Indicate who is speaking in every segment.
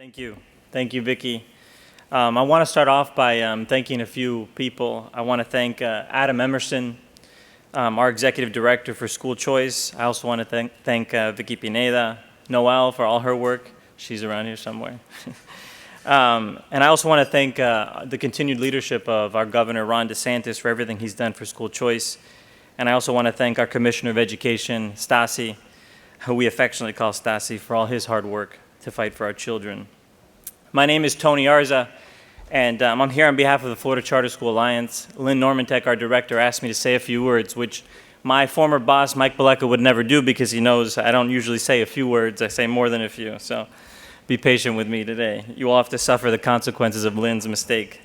Speaker 1: Thank you. Thank you, Vicki. I want to start off by thanking a few people. I want to thank Adam Emerson, our Executive Director for School Choice. I also want to thank Vicki Pineda, Noelle for all her work. She's around here somewhere. And I also want to thank the continued leadership of our Governor, Ron DeSantis, for everything he's done for School Choice. And I also want to thank our Commissioner of Education, Stasi, who we affectionately call Stasi, for all his hard work to fight for our children. My name is Tony Arza, and I'm here on behalf of the Florida Charter School Alliance. Lynn Normantek, our director, asked me to say a few words, which my former boss, Mike Baleka, would never do because he knows I don't usually say a few words. I say more than a few, so be patient with me today. You will have to suffer the consequences of Lynn's mistake.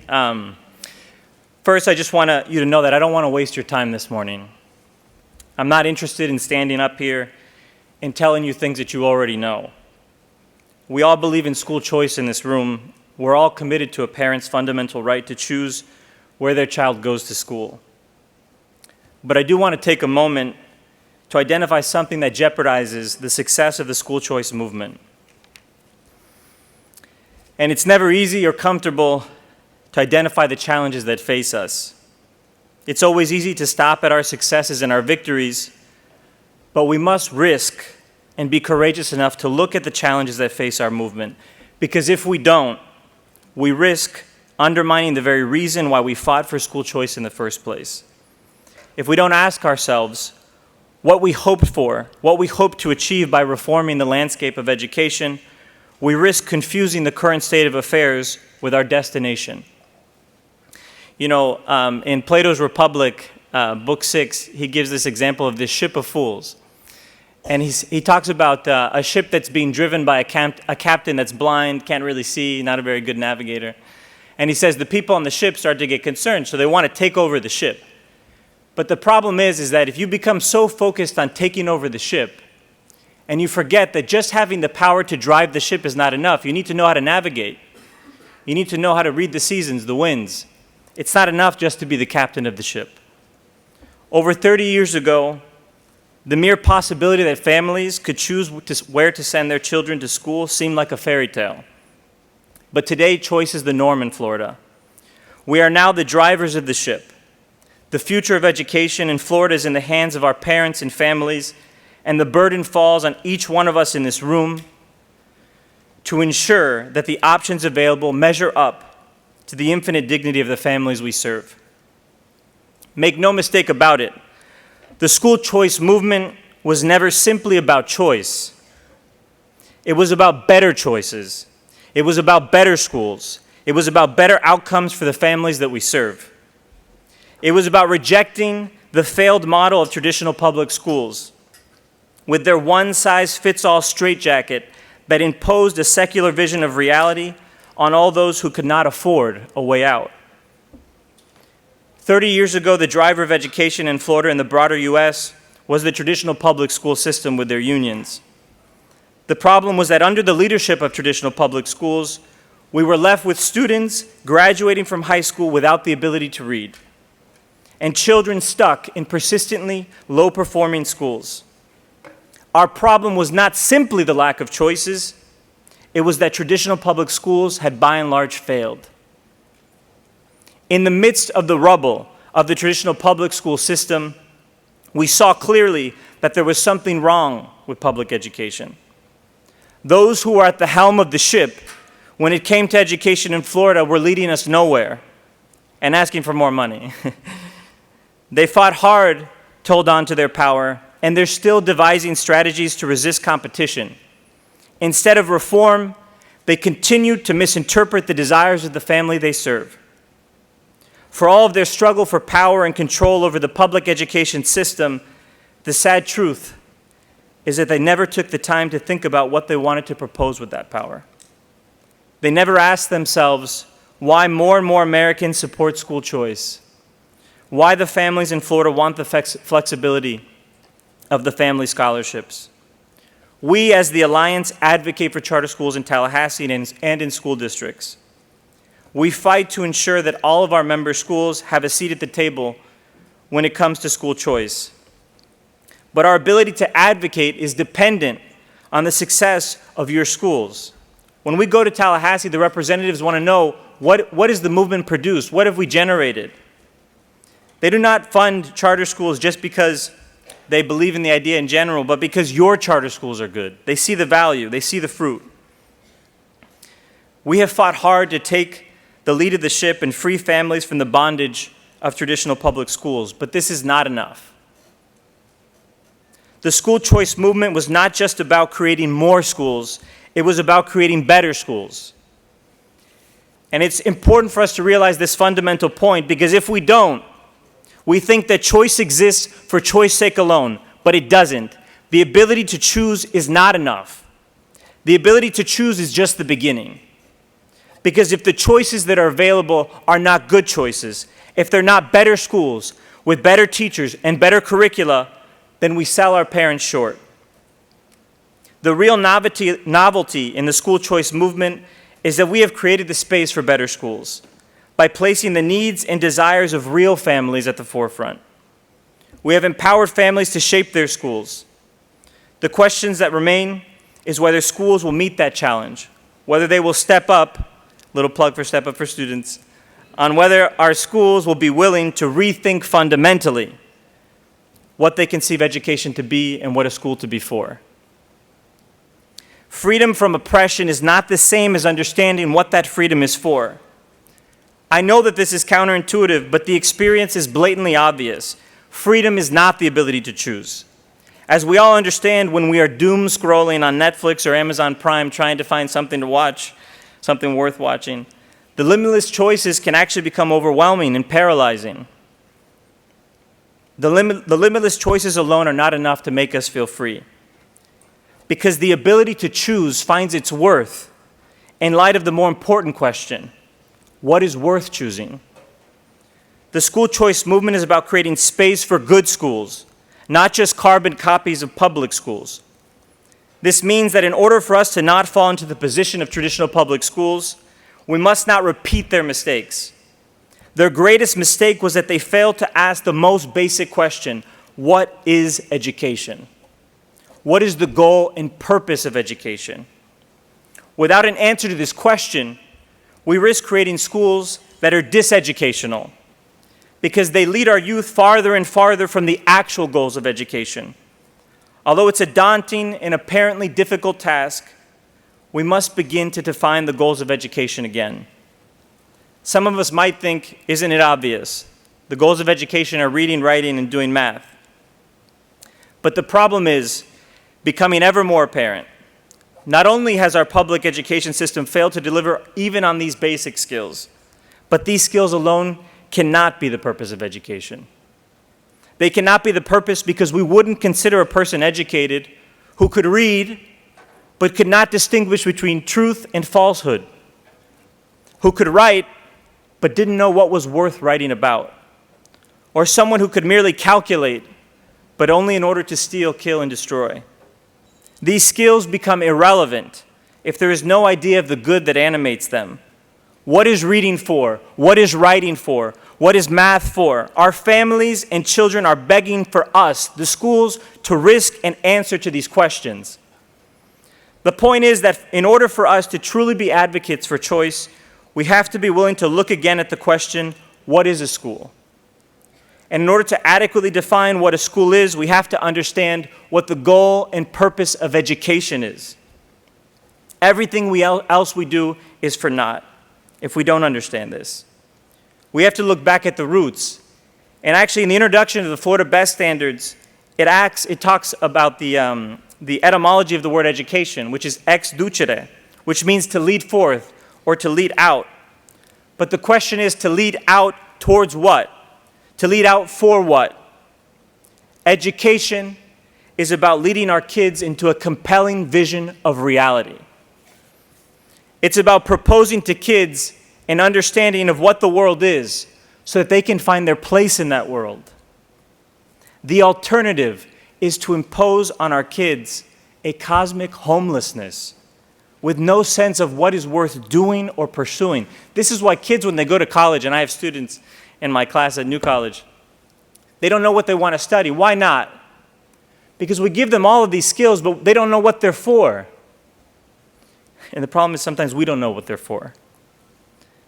Speaker 1: First, I just want you to know that I don't want to waste your time this morning. I'm not interested in standing up here and telling you things that you already know. We all believe in school choice in this room. We're all committed to a parent's fundamental right to choose where their child goes to school. But I do want to take a moment to identify something that jeopardizes the success of the school choice movement. And it's never easy or comfortable to identify the challenges that face us. It's always easy to stop at our successes and our victories, but we must risk and be courageous enough to look at the challenges that face our movement. Because if we don't, we risk undermining the very reason why we fought for school choice in the first place. If we don't ask ourselves what we hoped for, what we hope to achieve by reforming the landscape of education, we risk confusing the current state of affairs with our destination. You know, in Plato's Republic, Book 6, he gives this example of this ship of fools. And he talks about a ship that's being driven by a captain that's blind, can't really see, not a very good navigator. And he says the people on the ship start to get concerned, so they want to take over the ship. But the problem is that if you become so focused on taking over the ship, and you forget that just having the power to drive the ship is not enough, you need to know how to navigate. You need to know how to read the seasons, the winds. It's not enough just to be the captain of the ship. Over 30 years ago, the mere possibility that families could choose where to send their children to school seemed like a fairy tale. But today, choice is the norm in Florida. We are now the drivers of the ship. The future of education in Florida is in the hands of our parents and families, and the burden falls on each one of us in this room to ensure that the options available measure up to the infinite dignity of the families we serve. Make no mistake about it. The school choice movement was never simply about choice. It was about better choices. It was about better schools. It was about better outcomes for the families that we serve. It was about rejecting the failed model of traditional public schools with their one-size-fits-all straitjacket that imposed a secular vision of reality on all those who could not afford a way out. 30 years ago, the driver of education in Florida and the broader U.S. was the traditional public school system with their unions. The problem was that under the leadership of traditional public schools, we were left with students graduating from high school without the ability to read, and children stuck in persistently low-performing schools. Our problem was not simply the lack of choices, it was that traditional public schools had by and large failed. In the midst of the rubble of the traditional public school system, we saw clearly that there was something wrong with public education. Those who were at the helm of the ship when it came to education in Florida were leading us nowhere and asking for more money. They fought hard to hold on to their power, and they're still devising strategies to resist competition. Instead of reform, they continue to misinterpret the desires of the family they serve. For all of their struggle for power and control over the public education system, the sad truth is that they never took the time to think about what they wanted to propose with that power. They never asked themselves why more and more Americans support school choice, why the families in Florida want the flexibility of the family scholarships. We, as the Alliance, advocate for charter schools in Tallahassee and in school districts. We fight to ensure that all of our member schools have a seat at the table when it comes to school choice. But our ability to advocate is dependent on the success of your schools. When we go to Tallahassee, the representatives want to know, what is the movement produced? What have we generated? They do not fund charter schools just because they believe in the idea in general, but because your charter schools are good. They see the value. They see the fruit. We have fought hard to take the lead of the ship and free families from the bondage of traditional public schools, but this is not enough. The school choice movement was not just about creating more schools, it was about creating better schools. And it's important for us to realize this fundamental point, because if we don't, we think that choice exists for choice's sake alone, but it doesn't. The ability to choose is not enough. The ability to choose is just the beginning. Because if the choices that are available are not good choices, if they're not better schools with better teachers and better curricula, then we sell our parents short. The real novelty in the school choice movement is that we have created the space for better schools by placing the needs and desires of real families at the forefront. We have empowered families to shape their schools. The questions that remain is whether schools will meet that challenge, whether they will step up, little plug for Step Up for Students, on whether our schools will be willing to rethink fundamentally what they conceive education to be and what a school to be for. Freedom from oppression is not the same as understanding what that freedom is for. I know that this is counterintuitive, but the experience is blatantly obvious. Freedom is not the ability to choose. As we all understand, when we are doom scrolling on Netflix or Amazon Prime trying to find something to watch, something worth watching, the limitless choices can actually become overwhelming and paralyzing. The limitless choices alone are not enough to make us feel free, because the ability to choose finds its worth in light of the more important question: what is worth choosing? The school choice movement is about creating space for good schools, not just carbon copies of public schools. This means that in order for us to not fall into the position of traditional public schools, we must not repeat their mistakes. Their greatest mistake was that they failed to ask the most basic question: what is education? What is the goal and purpose of education? Without an answer to this question, we risk creating schools that are diseducational, because they lead our youth farther and farther from the actual goals of education. Although it's a daunting and apparently difficult task, we must begin to define the goals of education again. Some of us might think, isn't it obvious? The goals of education are reading, writing, and doing math. But the problem is becoming ever more apparent. Not only has our public education system failed to deliver even on these basic skills, but these skills alone cannot be the purpose of education. They cannot be the purpose because we wouldn't consider a person educated who could read but could not distinguish between truth and falsehood, who could write but didn't know what was worth writing about, or someone who could merely calculate but only in order to steal, kill, and destroy. These skills become irrelevant if there is no idea of the good that animates them. What is reading for? What is writing for? What is math for? Our families and children are begging for us, the schools, to risk and answer to these questions. The point is that in order for us to truly be advocates for choice, we have to be willing to look again at the question, what is a school? And in order to adequately define what a school is, we have to understand what the goal and purpose of education is. Everything else we do is for naught if we don't understand this. We have to look back at the roots. And actually, in the introduction to the Florida Best Standards, it talks about the etymology of the word education, which is ex ducere, which means to lead forth or to lead out. But the question is, to lead out towards what? To lead out for what? Education is about leading our kids into a compelling vision of reality. It's about proposing to kids an understanding of what the world is so that they can find their place in that world. The alternative is to impose on our kids a cosmic homelessness with no sense of what is worth doing or pursuing. This is why kids, when they go to college, and I have students in my class at New College, they don't know what they want to study. Why not? Because we give them all of these skills, but they don't know what they're for. And the problem is sometimes we don't know what they're for.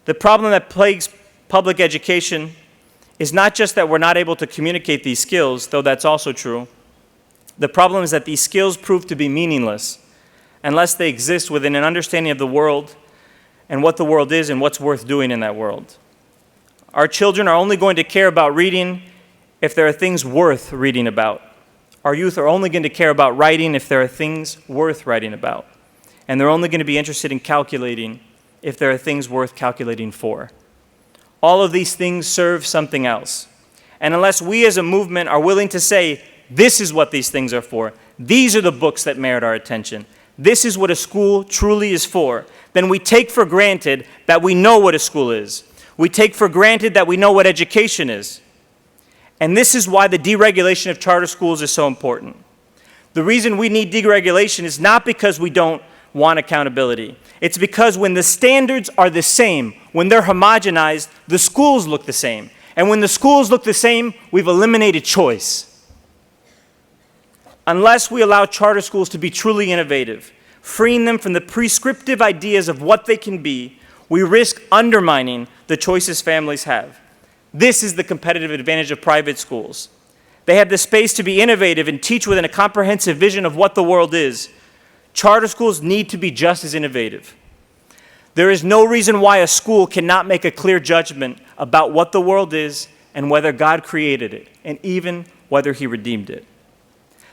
Speaker 1: The problem that plagues public education is not just that we're not able to communicate these skills, though that's also true. The problem is that these skills prove to be meaningless unless they exist within an understanding of the world and what the world is and what's worth doing in that world. Our children are only going to care about reading if there are things worth reading about. Our youth are only going to care about writing if there are things worth writing about. And they're only going to be interested in calculating if there are things worth calculating for. All of these things serve something else. And unless we as a movement are willing to say, this is what these things are for, these are the books that merit our attention, this is what a school truly is for, then we take for granted that we know what a school is. We take for granted that we know what education is. And this is why the deregulation of charter schools is so important. The reason we need deregulation is not because we don't want accountability. It's because when the standards are the same, when they're homogenized, the schools look the same. And when the schools look the same, we've eliminated choice. Unless we allow charter schools to be truly innovative, freeing them from the prescriptive ideas of what they can be, we risk undermining the choices families have. This is the competitive advantage of private schools. They have the space to be innovative and teach within a comprehensive vision of what the world is. Charter schools need to be just as innovative. There is no reason why a school cannot make a clear judgment about what the world is and whether God created it, and even whether He redeemed it.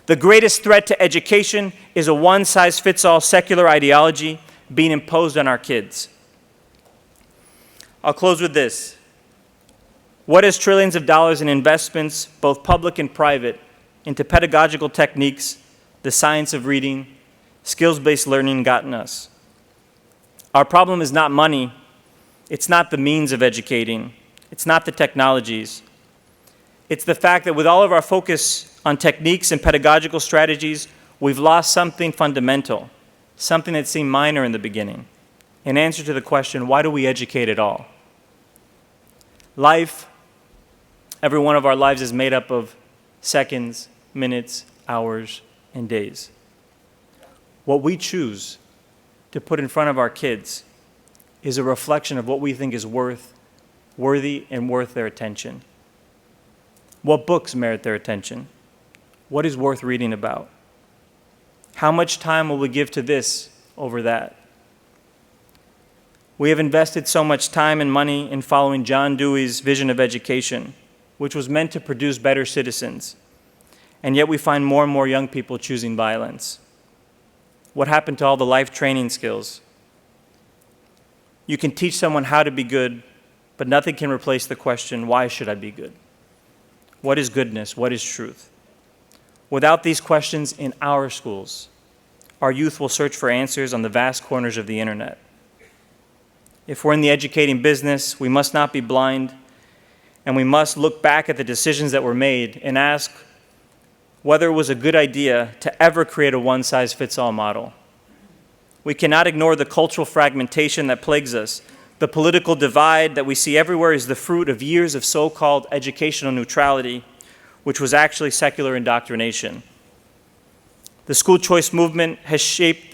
Speaker 1: The greatest threat to education is a one-size-fits-all secular ideology being imposed on our kids. I'll close with this. What has trillions of dollars in investments, both public and private, into pedagogical techniques, the science of reading, skills-based learning gotten us? Our problem is not money. It's not the means of educating. It's not the technologies. It's the fact that with all of our focus on techniques and pedagogical strategies, we've lost something fundamental, something that seemed minor in the beginning, in answer to the question, why do we educate at all? Life, every one of our lives is made up of seconds, minutes, hours, and days. What we choose to put in front of our kids is a reflection of what we think is worthy and worth their attention. What books merit their attention? What is worth reading about? How much time will we give to this over that? We have invested so much time and money in following John Dewey's vision of education, which was meant to produce better citizens, and yet we find more and more young people choosing violence. What happened to all the life training skills? You can teach someone how to be good, but nothing can replace the question, why should I be good? What is goodness? What is truth? Without these questions in our schools, our youth will search for answers on the vast corners of the internet. If we're in the educating business, we must not be blind, and we must look back at the decisions that were made and ask whether it was a good idea to ever create a one-size-fits-all model. We cannot ignore the cultural fragmentation that plagues us. The political divide that we see everywhere is the fruit of years of so-called educational neutrality, which was actually secular indoctrination. The school choice movement has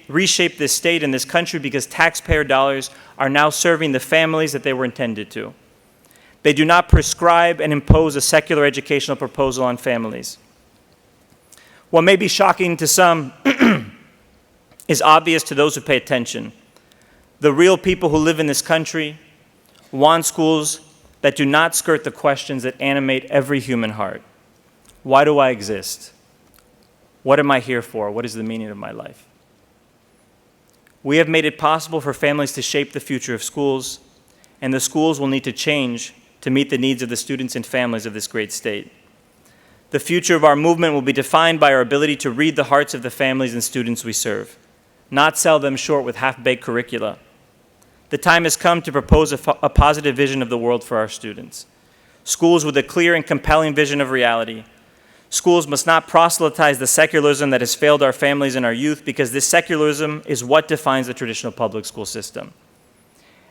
Speaker 1: reshaped this state and this country because taxpayer dollars are now serving the families that they were intended to. They do not prescribe and impose a secular educational proposal on families. What may be shocking to some is obvious to those who pay attention. The real people who live in this country want schools that do not skirt the questions that animate every human heart. Why do I exist? What am I here for? What is the meaning of my life? We have made it possible for families to shape the future of schools, and the schools will need to change to meet the needs of the students and families of this great state. The future of our movement will be defined by our ability to read the hearts of the families and students we serve, not sell them short with half-baked curricula. The time has come to propose a positive vision of the world for our students. Schools with a clear and compelling vision of reality. Schools must not proselytize the secularism that has failed our families and our youth, because this secularism is what defines the traditional public school system.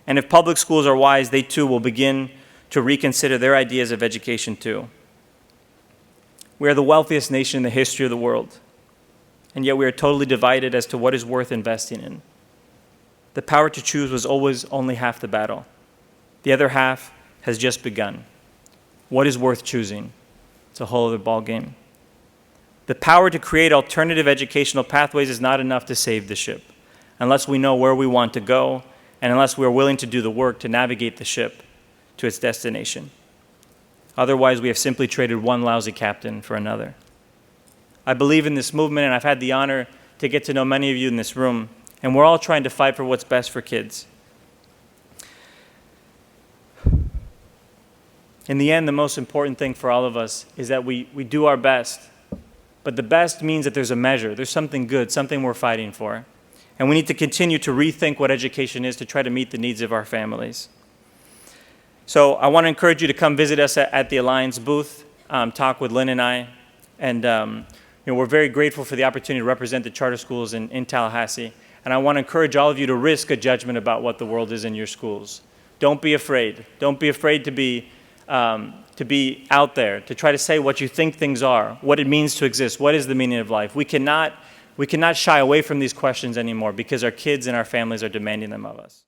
Speaker 1: And if public schools are wise, they too will begin to reconsider their ideas of education too. We are the wealthiest nation in the history of the world, and yet we are totally divided as to what is worth investing in. the power to choose was always only half the battle. The other half has just begun. What is worth choosing? It's a whole other ballgame. The power to create alternative educational pathways is not enough to save the ship, unless we know where we want to go and unless we are willing to do the work to navigate the ship to its destination. Otherwise, we have simply traded one lousy captain for another. I believe in this movement, and I've had the honor to get to know many of you in this room, and we're all trying to fight for what's best for kids. In the end, the most important thing for all of us is that we do our best. But the best means that there's a measure, there's something good, something we're fighting for. And we need to continue to rethink what education is to try to meet the needs of our families. So I want to encourage you to come visit us at the Alliance booth, talk with Lynn and I. And we're very grateful for the opportunity to represent the charter schools in Tallahassee. And I want to encourage all of you to risk a judgment about what the world is in your schools. Don't be afraid. Don't be afraid to be out there, to try to say what you think things are, what it means to exist, what is the meaning of life. We cannot shy away from these questions anymore because our kids and our families are demanding them of us.